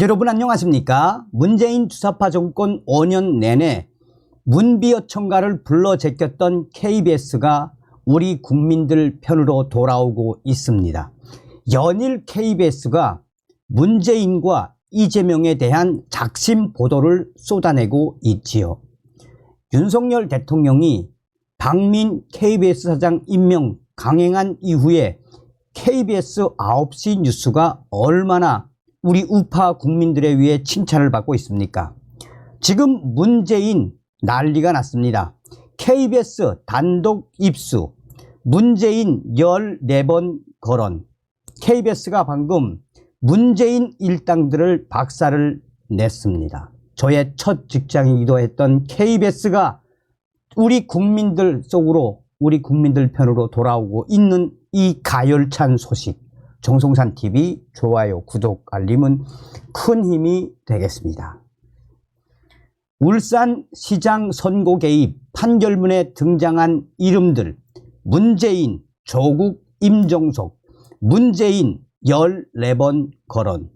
여러분 안녕하십니까? 문재인 주사파 정권 5년 내내 문비어 청가를 불러 제꼈던 KBS가 우리 국민들 편으로 돌아오고 있습니다. 연일 KBS가 문재인과 이재명에 대한 작심 보도를 쏟아내고 있지요. 윤석열 대통령이 박민 KBS 사장 임명 강행한 이후에 KBS 9시 뉴스가 얼마나 우리 우파 국민들에 의해 칭찬을 받고 있습니까? 지금 문재인 난리가 났습니다. KBS 단독 입수, 문재인 14번 거론. KBS가 방금 문재인 일당들을 박살을 냈습니다. 저의 첫 직장이기도 했던 KBS가 우리 국민들 속으로, 우리 국민들 편으로 돌아오고 있는 이 가열찬 소식. 정성산TV 좋아요, 구독, 알림은 큰 힘이 되겠습니다. 울산시장 선거 개입 판결문에 등장한 이름들, 문재인, 조국, 임종석, 문재인 14번 거론.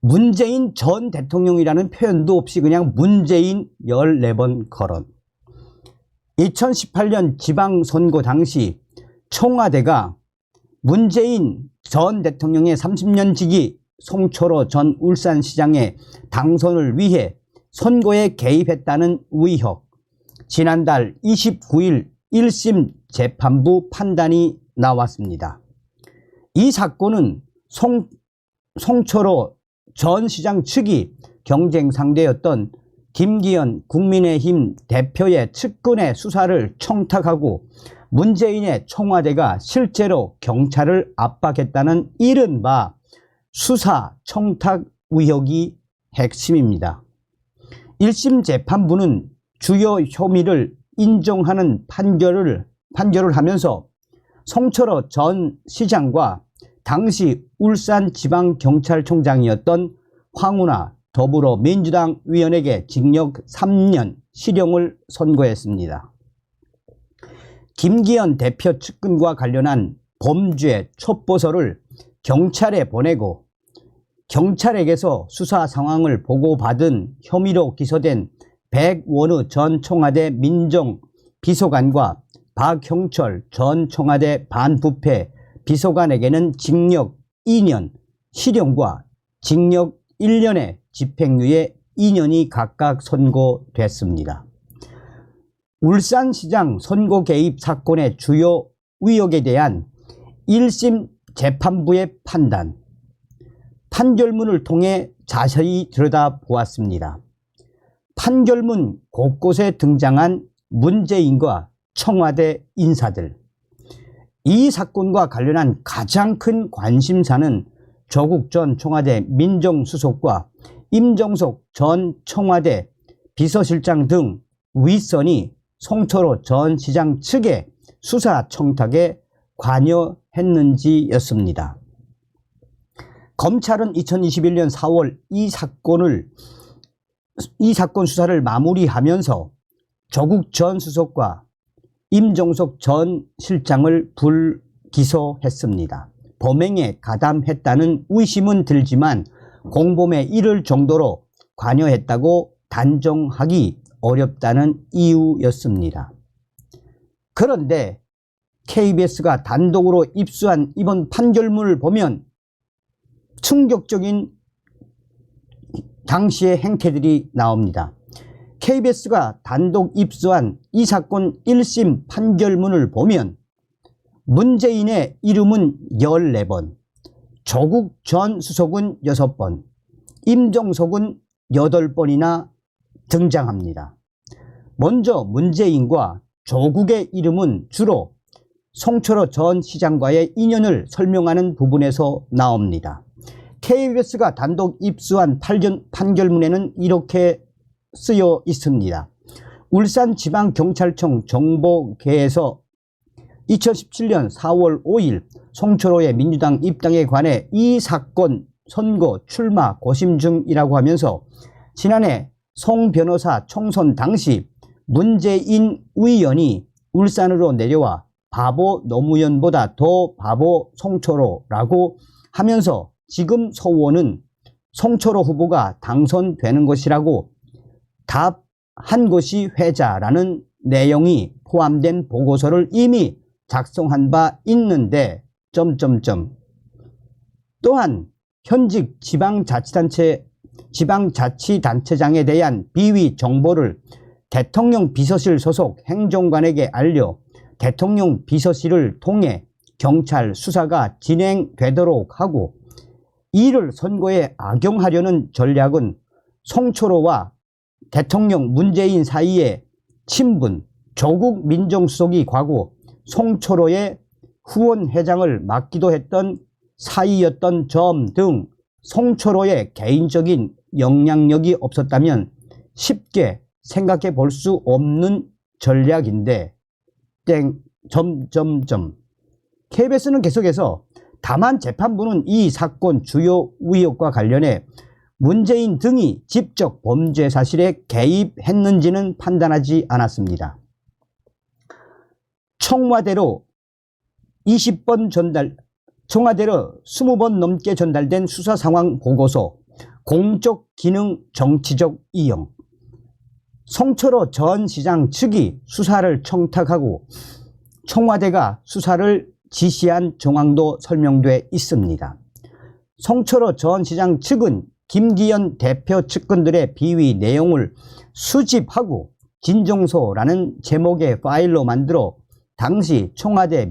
문재인 전 대통령이라는 표현도 없이 그냥 문재인 14번 거론. 2018년 지방선거 당시 청와대가 문재인 전 대통령의 30년 지기 송철호 전 울산시장의 당선을 위해 선거에 개입했다는 의혹. 지난달 29일 1심 재판부 판단이 나왔습니다. 이 사건은 송철호 전 시장 측이 경쟁 상대였던 김기현 국민의힘 대표의 측근의 수사를 청탁하고 문재인의 청와대가 실제로 경찰을 압박했다는 이른바 수사 청탁 의혹이 핵심입니다. 1심 재판부는 주요 혐의를 인정하는 판결을 하면서 송철호 전 시장과 당시 울산지방경찰청장이었던 황운하 더불어민주당 의원에게 징역 3년 실형을 선고했습니다. 김기현 대표 측근과 관련한 범죄 첩보서를 경찰에 보내고 경찰에게서 수사 상황을 보고받은 혐의로 기소된 백원우 전 청와대 민정비서관과 박형철 전 청와대 반부패 비서관에게는 징역 2년, 실형과 징역 1년의 집행유예 2년이 각각 선고됐습니다. 울산시장 선거 개입 사건의 주요 의혹에 대한 1심 재판부의 판단, 판결문을 통해 자세히 들여다보았습니다. 판결문 곳곳에 등장한 문재인과 청와대 인사들. 이 사건과 관련한 가장 큰 관심사는 조국 전 청와대 민정수석과 임종석 전 청와대 비서실장 등 윗선이 송철호 전 시장 측의 수사 청탁에 관여했는지였습니다. 검찰은 2021년 4월 이 사건 수사를 마무리하면서 조국 전 수석과 임종석 전 실장을 불기소했습니다. 범행에 가담했다는 의심은 들지만 공범에 이를 정도로 관여했다고 단정하기 어렵다는 이유였습니다. 그런데 KBS가 단독으로 입수한 이번 판결문을 보면 충격적인 당시의 행태들이 나옵니다. KBS가 단독 입수한 이 사건 1심 판결문을 보면 문재인의 이름은 14번, 조국 전 수석은 6번, 임종석은 8번이나 등장합니다. 먼저 문재인과 조국의 이름은 주로 송철호 전 시장과의 인연을 설명하는 부분에서 나옵니다. KBS가 단독 입수한 판결문에는 이렇게 쓰여 있습니다. 울산지방경찰청 정보계에서 2017년 4월 5일 송철호의 민주당 입당에 관해 이 사건 선거 출마 고심 중이라고 하면서 지난해 송 변호사 총선 당시 문재인 의원이 울산으로 내려와 바보 노무현보다 더 바보 송철호라고 하면서 지금 소원은 송철호 후보가 당선되는 것이라고 답한 것이 회자라는 내용이 포함된 보고서를 이미 작성한 바 있는데 또한 현직 지방자치단체장에 대한 비위 정보를 대통령 비서실 소속 행정관에게 알려 대통령 비서실을 통해 경찰 수사가 진행되도록 하고, 이를 선거에 악용하려는 전략은 송철호와 대통령 문재인 사이의 친분, 조국 민정수석이 과거 송철호의 후원회장을 맡기도 했던 사이였던 점 등 송철호의 개인적인 영향력이 없었다면 쉽게 생각해 볼 수 없는 전략인데 KBS는 계속해서 다만 재판부는 이 사건 주요 의혹과 관련해 문재인 등이 직접 범죄 사실에 개입했는지는 판단하지 않았습니다. 청와대로 20번 넘게 전달된 수사 상황 보고서, 공적 기능 정치적 이용, 송철호 전 시장 측이 수사를 청탁하고 청와대가 수사를 지시한 정황도 설명돼 있습니다. 송철호 전 시장 측은 김기현 대표 측근들의 비위 내용을 수집하고 진정서라는 제목의 파일로 만들어 당시 청와대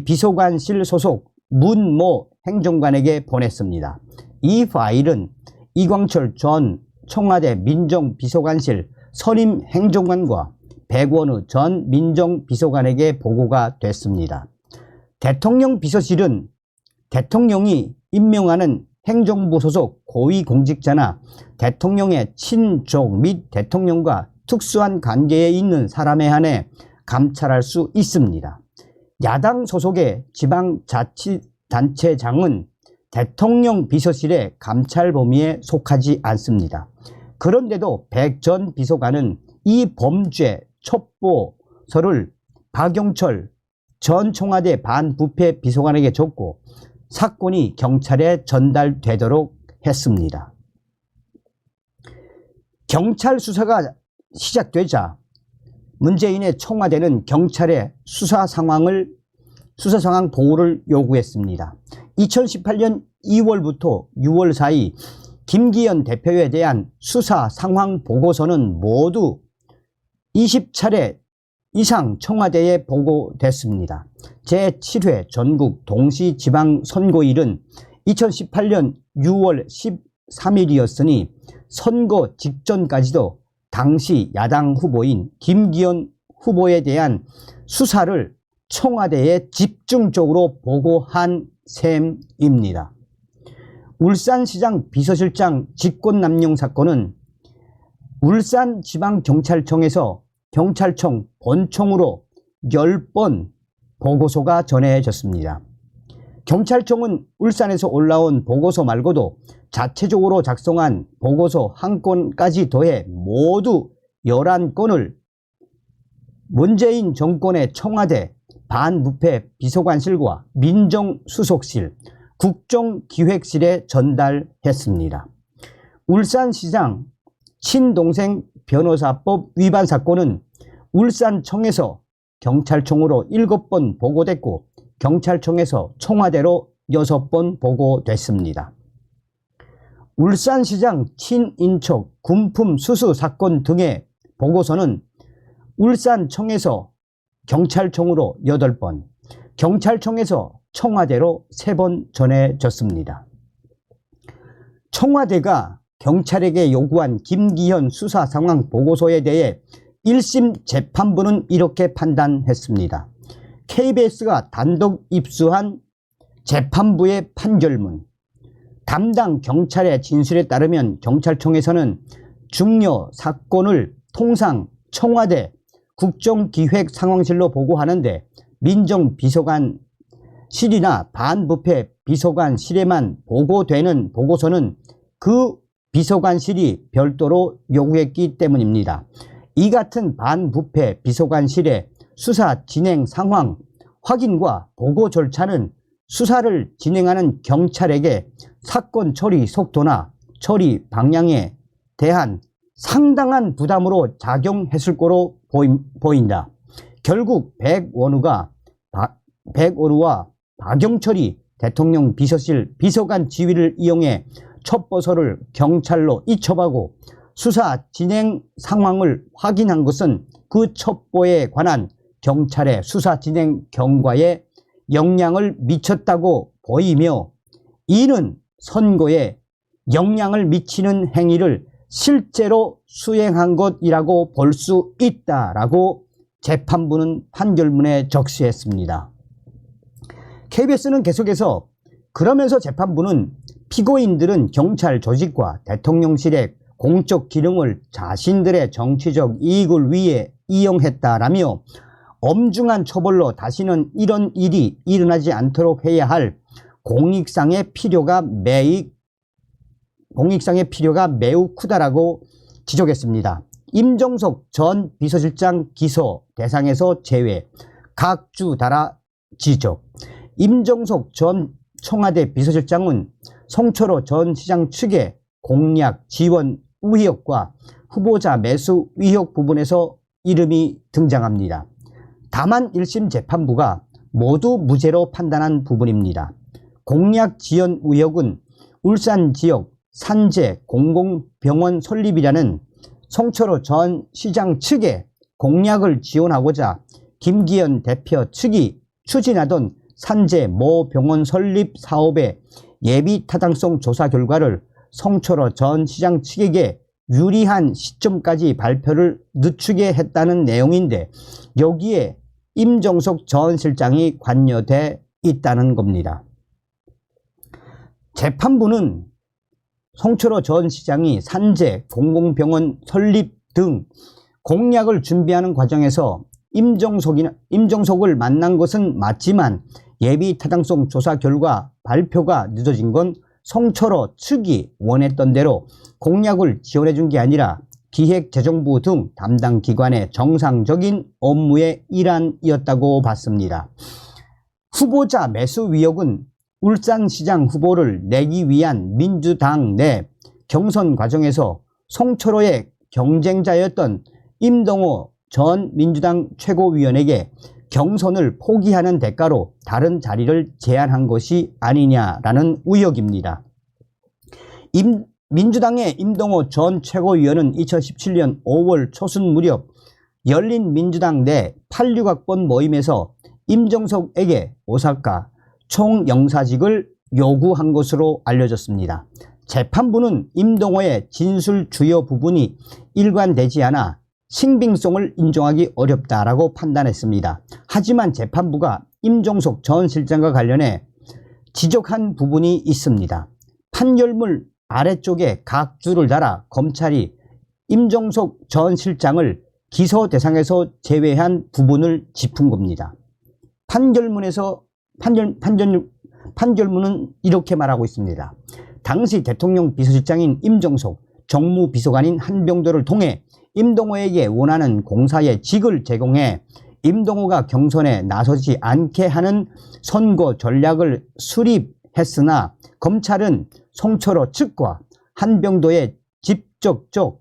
비서관실 소속 문모 행정관에게 보냈습니다. 이 파일은 이광철 전 청와대 민정비서관실 선임 행정관과 백원의 전 민정비서관에게 보고가 됐습니다. 대통령 비서실은 대통령이 임명하는 행정부 소속 고위공직자나 대통령의 친족 및 대통령과 특수한 관계에 있는 사람에 한해 감찰할 수 있습니다. 야당 소속의 지방자치단체장은 대통령 비서실의 감찰 범위에 속하지 않습니다. 그런데도 백 전 비서관은 이 범죄 첩보서를 박영철 전 청와대 반부패 비서관에게 줬고 사건이 경찰에 전달되도록 했습니다. 경찰 수사가 시작되자 문재인의 청와대는 경찰의 수사 상황 보고를 요구했습니다. 2018년 2월부터 6월 사이 김기현 대표에 대한 수사 상황 보고서는 모두 20차례 이상 청와대에 보고됐습니다. 제7회 전국 동시지방선거일은 2018년 6월 13일이었으니 선거 직전까지도 당시 야당 후보인 김기현 후보에 대한 수사를 청와대에 집중적으로 보고한 셈입니다. 울산시장 비서실장 직권남용 사건은 울산지방경찰청에서 경찰청 본청으로 10번 보고서가 전해졌습니다. 경찰청은 울산에서 올라온 보고서 말고도 자체적으로 작성한 보고서 한 건까지 더해 모두 11건을 문재인 정권의 청와대 반부패 비서관실과 민정수석실, 국정기획실에 전달했습니다. 울산시장 친동생 변호사법 위반 사건은 울산청에서 경찰청으로 7번 보고됐고 경찰청에서 청와대로 6번 보고됐습니다. 울산시장 친인척 군품 수수 사건 등의 보고서는 울산청에서 경찰청으로 8번, 경찰청에서 청와대로 3번 전해졌습니다. 청와대가 경찰에게 요구한 김기현 수사 상황 보고서에 대해 1심 재판부는 이렇게 판단했습니다. KBS가 단독 입수한 재판부의 판결문, 담당 경찰의 진술에 따르면 경찰청에서는 중요 사건을 통상 청와대 국정기획상황실로 보고하는데 민정비서관실이나 반부패 비서관실에만 보고되는 보고서는 그 비서관실이 별도로 요구했기 때문입니다. 이 같은 반부패 비서관실의 수사 진행 상황 확인과 보고 절차는 수사를 진행하는 경찰에게 사건 처리 속도나 처리 방향에 대한 상당한 부담으로 작용했을 거로 보인다. 결국 백원우와 박영철이 대통령 비서실 비서관 지위를 이용해 첩보서를 경찰로 이첩하고 수사 진행 상황을 확인한 것은 그 첩보에 관한 경찰의 수사 진행 경과에 영향을 미쳤다고 보이며, 이는 선고에 영향을 미치는 행위를 실제로 수행한 것이라고 볼 수 있다라고 재판부는 판결문에 적시했습니다. KBS는 계속해서 그러면서 재판부는 피고인들은 경찰 조직과 대통령실의 공적 기능을 자신들의 정치적 이익을 위해 이용했다라며 엄중한 처벌로 다시는 이런 일이 일어나지 않도록 해야 할 공익상의 필요가 매우 크다라고 지적했습니다. 임종석 전 비서실장 기소 대상에서 제외, 각주 달아 지적. 임종석 전 청와대 비서실장은 송철호 전 시장 측의 공약 지원 의혹과 후보자 매수 의혹 부분에서 이름이 등장합니다. 다만 1심 재판부가 모두 무죄로 판단한 부분입니다. 공약 지원 의혹은 울산 지역 산재 공공병원 설립이라는 송철호 전 시장 측의 공약을 지원하고자 김기현 대표 측이 추진하던 산재 모 병원 설립 사업의 예비 타당성 조사 결과를 송철호 전 시장 측에게 유리한 시점까지 발표를 늦추게 했다는 내용인데, 여기에 임종석 전 실장이 관여돼 있다는 겁니다. 재판부는 송철호 전 시장이 산재 공공병원 설립 등 공약을 준비하는 과정에서 임종석을 만난 것은 맞지만 예비 타당성 조사 결과 발표가 늦어진 건 송철호 측이 원했던 대로 공약을 지원해 준 게 아니라 기획재정부 등 담당 기관의 정상적인 업무의 일환이었다고 봤습니다. 후보자 매수 의혹은 울산시장 후보를 내기 위한 민주당 내 경선 과정에서 송철호의 경쟁자였던 임동호 전 민주당 최고위원에게 경선을 포기하는 대가로 다른 자리를 제안한 것이 아니냐라는 의혹입니다. 민주당의 임동호 전 최고위원은 2017년 5월 초순 무렵 열린민주당 내 86학번 모임에서 임종석에게 오사카 총영사직을 요구한 것으로 알려졌습니다. 재판부는 임동호의 진술 주요 부분이 일관되지 않아 신빙성을 인정하기 어렵다라고 판단했습니다. 하지만 재판부가 임종석 전 실장과 관련해 지적한 부분이 있습니다. 판결문 아래쪽에 각주를 달아 검찰이 임종석 전 실장을 기소 대상에서 제외한 부분을 짚은 겁니다. 판결문은 이렇게 말하고 있습니다. 당시 대통령 비서실장인 임종석, 정무비서관인 한병도를 통해 임동호에게 원하는 공사의 직을 제공해 임동호가 경선에 나서지 않게 하는 선거 전략을 수립했으나 검찰은 송철호 측과 한병도의 직접적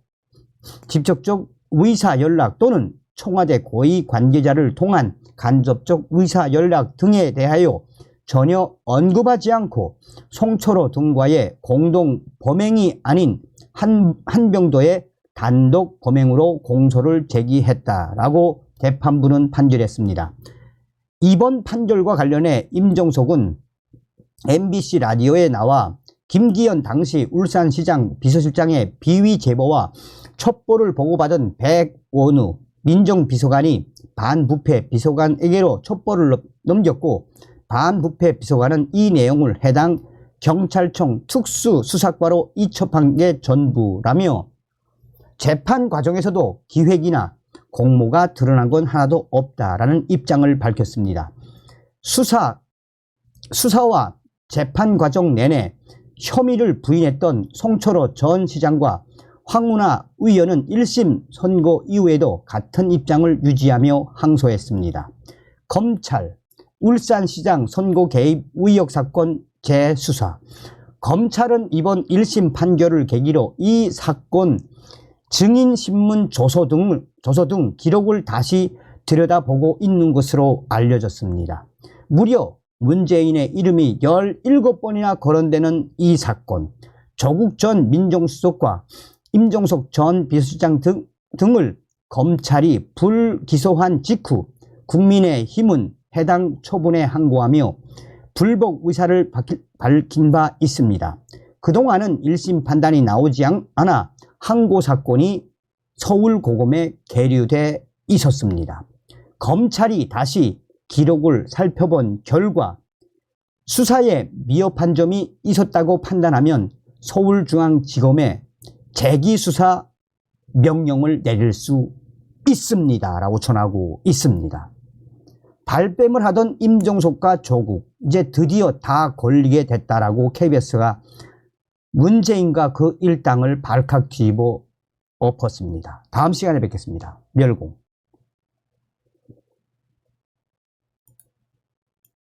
의사 연락 또는 청와대 고위 관계자를 통한 간접적 의사 연락 등에 대하여 전혀 언급하지 않고 송철호 등과의 공동 범행이 아닌 한병도의 단독 범행으로 공소를 제기했다라고 재판부는 판결했습니다. 이번 판결과 관련해 임종석은 MBC 라디오에 나와 김기현 당시 울산시장 비서실장의 비위 제보와 첩보를 보고받은 백원우 민정비서관이 반부패 비서관에게로 첩보를 넘겼고 반부패 비서관은 이 내용을 해당 경찰청 특수수사과로 이첩한 게 전부라며 재판 과정에서도 기획이나 공모가 드러난 건 하나도 없다라는 입장을 밝혔습니다. 수사와 재판 과정 내내 혐의를 부인했던 송철호 전 시장과 황운하 의원은 1심 선고 이후에도 같은 입장을 유지하며 항소했습니다. 검찰, 울산시장 선거 개입 의혹 사건 재수사. 검찰은 이번 1심 판결을 계기로 이 사건 증인신문 조서 등 기록을 다시 들여다보고 있는 것으로 알려졌습니다. 무려 문재인의 이름이 17번이나 거론되는 이 사건, 조국 전 민정수석과 임종석 전 비서실장 등을 검찰이 불기소한 직후 국민의힘은 해당 처분에 항고하며 불복 의사를 밝힌 바 있습니다. 그동안은 1심 판단이 나오지 않아 항고 사건이 서울고검에 계류돼 있었습니다. 검찰이 다시 기록을 살펴본 결과 수사에 미흡한 점이 있었다고 판단하면 서울중앙지검에 재기수사 명령을 내릴 수 있습니다. 라고 전하고 있습니다. 발뺌을 하던 임종석과 조국, 이제 드디어 다 걸리게 됐다라고 KBS가 문재인과 그 일당을 발칵 뒤집어 엎었습니다. 다음 시간에 뵙겠습니다. 멸공.